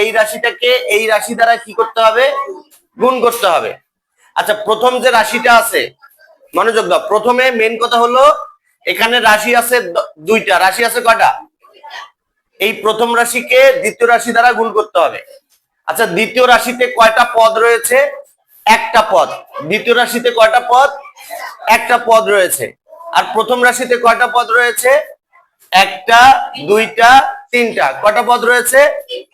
এই রাশিটাকে এই রাশি দ্বারা কি করতে হবে? গুণ করতে হবে। আচ্ছা, প্রথম যে রাশিটা আছে, মনোযোগ দাও। প্রথমে মেন কথা হলো এখানে রাশি আছে দুইটা। রাশি আছে কয়টা? এই প্রথম রাশিকে দ্বিতীয় রাশি দ্বারা গুণ করতে হবে। আচ্ছা, দ্বিতীয় রাশিতে কয়টা পদ রয়েছে? একটা পদ। দ্বিতীয় রাশিতে কয়টা পদ? একটা পদ রয়েছে। আর প্রথম রাশিতে কয়টা পদ রয়েছে? একটা, দুইটা, তিনটা। কয়টা পদ রয়েছে?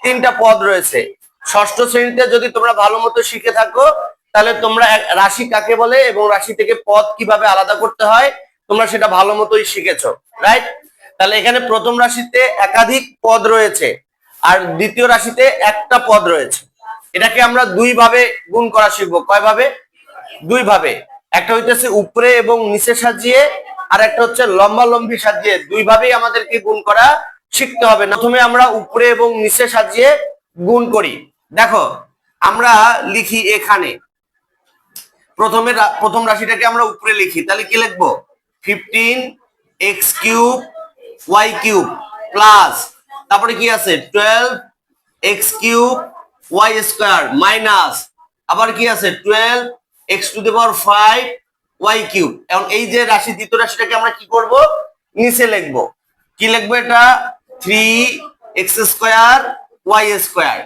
তিনটা পদ রয়েছে। ষষ্ঠ শ্রেণীতে যদি তোমরা ভালো মতো শিখে থাকো তাহলে তোমরা রাশি কাকে বলে এবং রাশি থেকে পদ কিভাবে আলাদা করতে হয় তোমরা সেটা ভালো মতোই শিখেছো, রাইট? তাহলে এখানে প্রথম রাশিতে একাধিক পদ রয়েছে আর দ্বিতীয় রাশিতে একটা পদ রয়েছে। এটাকে আমরা দুই ভাবে গুণ করা শিখবো। কয় ভাবে? দুই ভাবে। একটা হইতেছে উপরে এবং নিচে সাজিয়ে, আর একটা হচ্ছে লম্বা লম্বি সাজিয়ে। দুই ভাবেই আমাদেরকে গুণ করা শিখতে হবে। প্রথমে আমরা উপরে এবং নিচে সাজিয়ে গুণ করি। দেখো, আমরা লিখি এখানে প্রথম রাশিটাকে আমরা উপরে লিখি, তাহলে কি লিখবো? 15x³ y³ প্লাস, তারপরে কি আছে? 12x³ y² মাইনাস, আবার কি আছে? 12x⁵ y³। এখন এই যে রাশি, দ্বিতীয় রাশিটাকে আমরা কি করব? নিচে লিখবো। কি লিখবো এটা? 3x² y²।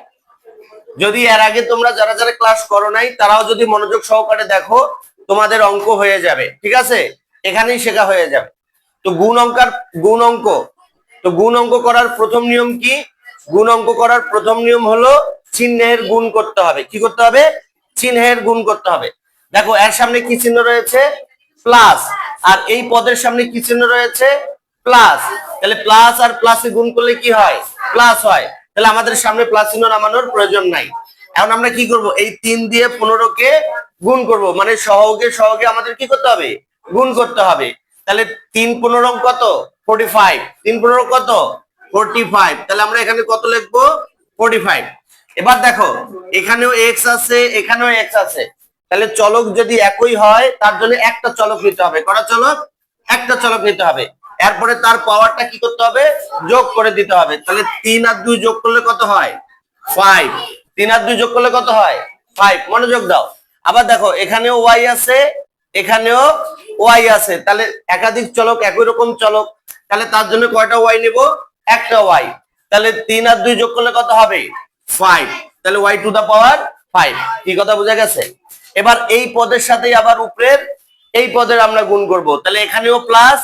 যদি এর আগে তোমরা যারা যারা ক্লাস করো নাই তারাও যদি মনোযোগ সহকারে দেখো তোমাদের অঙ্ক হয়ে যাবে, ঠিক আছে? এখানেই শেখা হয়ে যাবে। তো গুণ অঙ্ক করার প্রথম নিয়ম কি? গুণ অঙ্ক করার প্রথম নিয়ম হলো চিহ্নের গুণ করতে হবে। কি করতে হবে? চিহ্নের গুণ করতে হবে। দেখো, এর সামনে কি চিহ্ন রয়েছে? প্লাস। আর এই পদের সামনে কি চিহ্ন রয়েছে? প্লাস। তাহলে প্লাস আর প্লাসে গুণ করলে কি হয়? প্লাস হয়। তাহলে আমাদের সামনে প্লাস চিহ্ন নামানোর প্রয়োজন নাই। এখন আমরা কি করব? এই 3 দিয়ে 15কে গুণ করব, মানে সহগে আমাদের কি করতে হবে? গুণ করতে হবে। তাহলে 3 15 কত? 45। 3 15 কত? 45। তাহলে আমরা এখানে কত লিখবো? 45। এবার দেখো, এখানেও এক্স আছে, এখানেও এক্স আছে। তাহলে চলক যদি একই হয় তার জন্য একটা চলক নিতে হবে। কটা চলক? একটা চলক নিতে হবে। এরপরে তার পাওয়ারটা কি করতে হবে? যোগ করে দিতে হবে। তাহলে 3 আর 2 যোগ করলে কত হয়? 5। 3 আর 2 যোগ করলে কত হয়? 5। মনোযোগ দাও। আবার দেখো, এখানেও ওয়াই আছে, এখানেও ওয়াই আছে। তাহলে একাধিক চলক, একই রকম চলক। তাহলে তার জন্য কয়টা ওয়াই নেব? একটা ওয়াই। তাহলে 3 আর 2 যোগ করলে কত হবে? 5। তাহলে y⁵ কি কথা বোঝা গেছে? এবার এই পদের সাথে আবার উপরের এই পদের আমরা গুণ করব। তাহলে এখানেও প্লাস,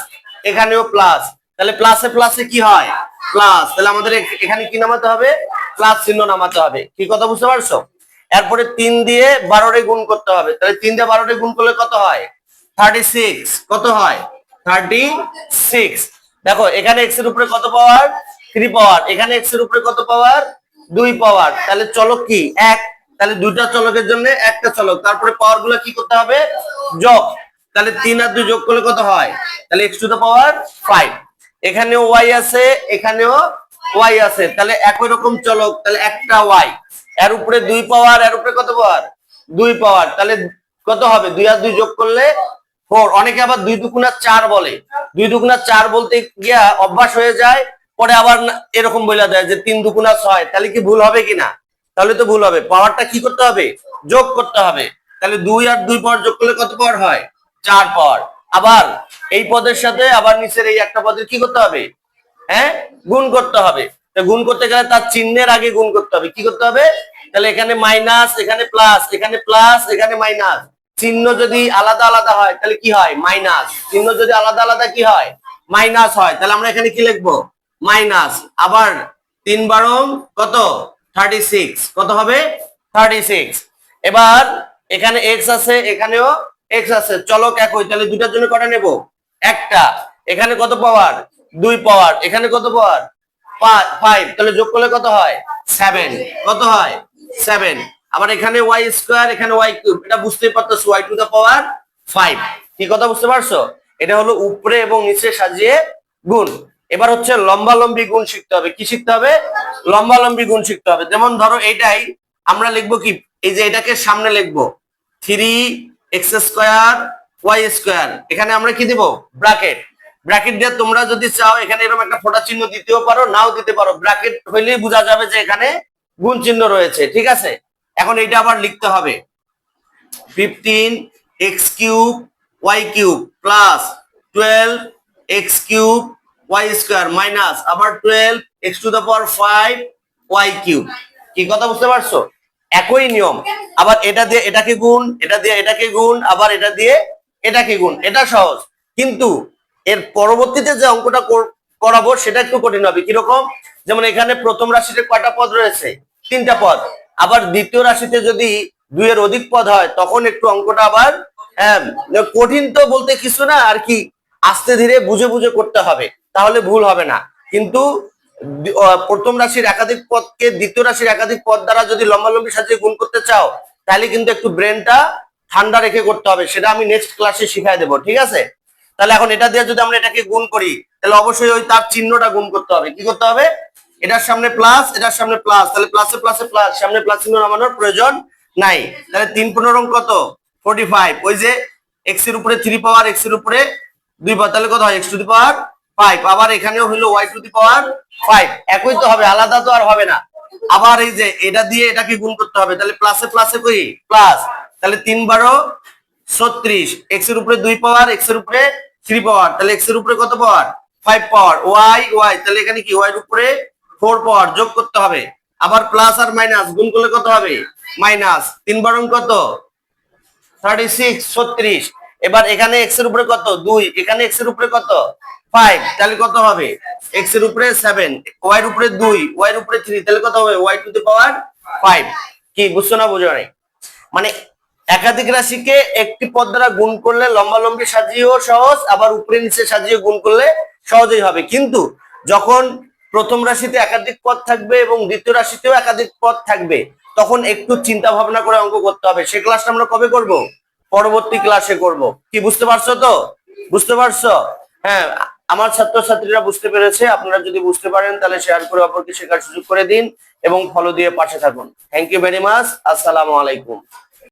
এখানেও প্লাস। তাহলে প্লাসে প্লাসে কি হয়? প্লাস। তাহলে আমাদের এখানে কি নামাতে হবে? প্লাস চিহ্ন নামাতে হবে। কি কথা বুঝতে পারছো? এরপরে 3 দিয়ে 12 গুণ করতে হবে। তাহলে 3 দিয়ে 12 গুণ করলে কত হয়? 36। কত হয়? 36। দেখো, এখানে x এর উপরে কত পাওয়ার? 3 পাওয়ার। এখানে x এর উপরে কত পাওয়ার? 2 পাওয়ার। তাহলে চলক কি? 1। তাহলে দুইটা চলকের জন্য একটা চলক। তারপরে পাওয়ার গুলো কি করতে হবে? যোগ। তাহলে 3 আর 2 যোগ করলে কত হয়? তাহলে x⁵। এখানেও y আছে, এখানেও y আছে। তাহলে একই রকম চলক, তাহলে একটা y। এর উপরে 2 পাওয়ার, এর উপরে কত পাওয়ার? 2 পাওয়ার। তাহলে কত হবে? 2 আর 2 যোগ করলে 4। অনেকে আবার 2 দুগুণা 4 বলে। 2 দুগুণা 4 বলতে গিয়া অভ্যাস হয়ে যায়, পরে আবার এরকম বলে দেয় যে 3 দুগুণা 6। তাহলে কি ভুল হবে কিনা? তাহলে তো ভুল হবে। পাওয়ারটা কি করতে হবে? যোগ করতে হবে। তাহলে 2 আর 2 পাওয়ার যোগ করলে কত পাওয়ার হয়? 4 পাওয়ার। আবার এই পদের সাথে আবার নিচের এই একটা পদের কি করতে হবে? হ্যাঁ, গুণ করতে হবে। গুণ করতে গেলে তার চিহ্নের আগে গুণ করতে হবে। কি করতে হবে? তাহলে এখানে মাইনাস, এখানে প্লাস, এখানে প্লাস, এখানে মাইনাস। চিহ্ন যদি আলাদা আলাদা হয় তাহলে কি হয়? মাইনাস। চিহ্ন যদি আলাদা আলাদা কি হয়? মাইনাস হয়। তাহলে আমরা এখানে কি লিখবো? মাইনাস। আবার 3 12 কত? 36। কত হবে? 36। এবার এখানে এক্স আছে, এখানেও এক্স আছে। চলক একই। তাহলে দুটার জন্য কটা নেব? একটা। এখানে কত পাওয়ার? 2 পাওয়ার। এখানে কত পাওয়ার? 5। তাহলে যোগ করলে কত হয়? 7। কত হয়? 7। আবার এখানে y², এখানে y³। এটা বুঝতেই পারতেছো, y⁵। কি কথা বুঝতে পারছো? এটা হলো উপরে এবং নিচে সাজিয়ে গুণ। এবার হচ্ছে লম্বা লম্বি গুণ শিখতে হবে। কি শিখতে হবে? লম্বা লম্বি গুণ শিখতে হবে। যেমন ধরো এইটাই আমরা লিখবো কি? এই যে এটাকে সামনে লিখবো 3x² y²। এখানে আমরা কি দিব? ব্র্যাকেট। ব্র্যাকেট দিয়ে তোমরা যদি চাও এখানে এরকম একটা ফোঁটা চিহ্ন দিতেও পারো, নাও দিতে পারো। ব্র্যাকেট হইলেই বোঝা যাবে যে এখানে গুণ চিহ্ন রয়েছে, ঠিক আছে। এখন এটা আবার লিখতে হবে 15x³ y³ plus 12x³ y² minus আবার 12x⁵ y³। কি কথা বুঝতে পারছো? একই নিয়ম। আবার এটা দিয়ে এটাকে গুণ, এটা দিয়ে এটাকে গুণ, আবার এটা দিয়ে এটাকে গুণ, এটা সহজ। কিন্তু এর পরবর্তীতে যে অঙ্কটা করাবো সেটা একটু কঠিন হবে। কিরকম? যেমন এখানে প্রথম রাশিতে কয়টা পদ রয়েছে? 3টা পদ। আবার দ্বিতীয় রাশিতে যদি 2 এর অধিক পদ হয় তখন একটু অঙ্কটা আবার কঠিন তো বলতে কিছু না আর কি, আস্তে ধীরে বুঝে বুঝে করতে হবে, তাহলে ভুল হবে না। কিন্তু প্রথম রাশির একাধিক পদকে দ্বিতীয় রাশির একাধিক পদ দ্বারা যদি লম্বালম্বি সাজিয়ে গুণ করতে চাও তাহলে কিন্তু একটু ব্রেনটা ঠান্ডা রেখে করতে হবে, সেটা আমি নেক্সট ক্লাসে শিখাই দেবো, ঠিক আছে। তাহলে এখন এটা দিয়ে যদি আমরা এটাকে গুণ করি তাহলে অবশ্যই ওই তার চিহ্নটা গুণ করতে হবে। কি করতে হবে? এটার সামনে প্লাস, এটার সামনে প্লাস, তাহলে প্লাসে প্লাসে প্লাস, সামনে প্লাস চিহ্ন নামানোর প্রয়োজন নাই। তাহলে 3×15 কত? 45। ওই যে x এর উপরে 3 পাওয়ার, x এর উপরে 2 পাওয়ার, তাহলে কত হয়? x⁵। আবার এখানেও হলো y⁵। একই তো হবে, আলাদা তো আর হবে না। আবার এই যে এটা দিয়ে এটাকে গুণ করতে হবে, তাহলে প্লাসে প্লাসে কই প্লাস, তাহলে 3×12 36। x এর উপরে 2 পাওয়ার, x এর উপরে 3 পাওয়ার, তাহলে x এর উপরে কত পাওয়ার? 5 পাওয়ার। y, তাহলে এখানে কি y এর উপরে 4 পাওয়ার যোগ করতে হবে। আবার প্লাস আর মাইনাস গুণ করলে কত হবে? মাইনাস। 3 কত? 36 36। এবার এখানে x এর উপরে কত? 2, এখানে x এর উপরে কত? 5, তাহলে কত হবে? x এর উপরে 7, y এর উপরে 2, y এর উপরে 3, তাহলে কত হবে? y⁵। কি বুঝছো না বুঝো নাই? মানে একাধিক রাশিকে একটি পদ দ্বারা গুণ করলে লম্বালম্বি সাজিয়েও সহজ, আবার উপরে নিচে সাজিয়ে গুণ করলে সহজেই হবে। কিন্তু যখন প্রথম রাশিতে একাধিক পদ থাকবে এবং দ্বিতীয় রাশিতেও একাধিক পদ থাকবে তখন একটু চিন্তা ভাবনা করে অঙ্ক করতে হবে। সেই ক্লাসটা আমরা কবে করব? পরবর্তী ক্লাসে করব। কি বুঝতে পারছো তো? বুঝতে পারছো? হ্যাঁ, আমার ছাত্রছাত্রীরা বুঝতে পেরেছে। আপনারা যদি বুঝতে পারেন তাহলে শেয়ার করে অপরকে শেখার সুযোগ করে দিন এবং ফলো দিয়ে পাশে থাকুন। Thank you very much. আসসালামু আলাইকুম।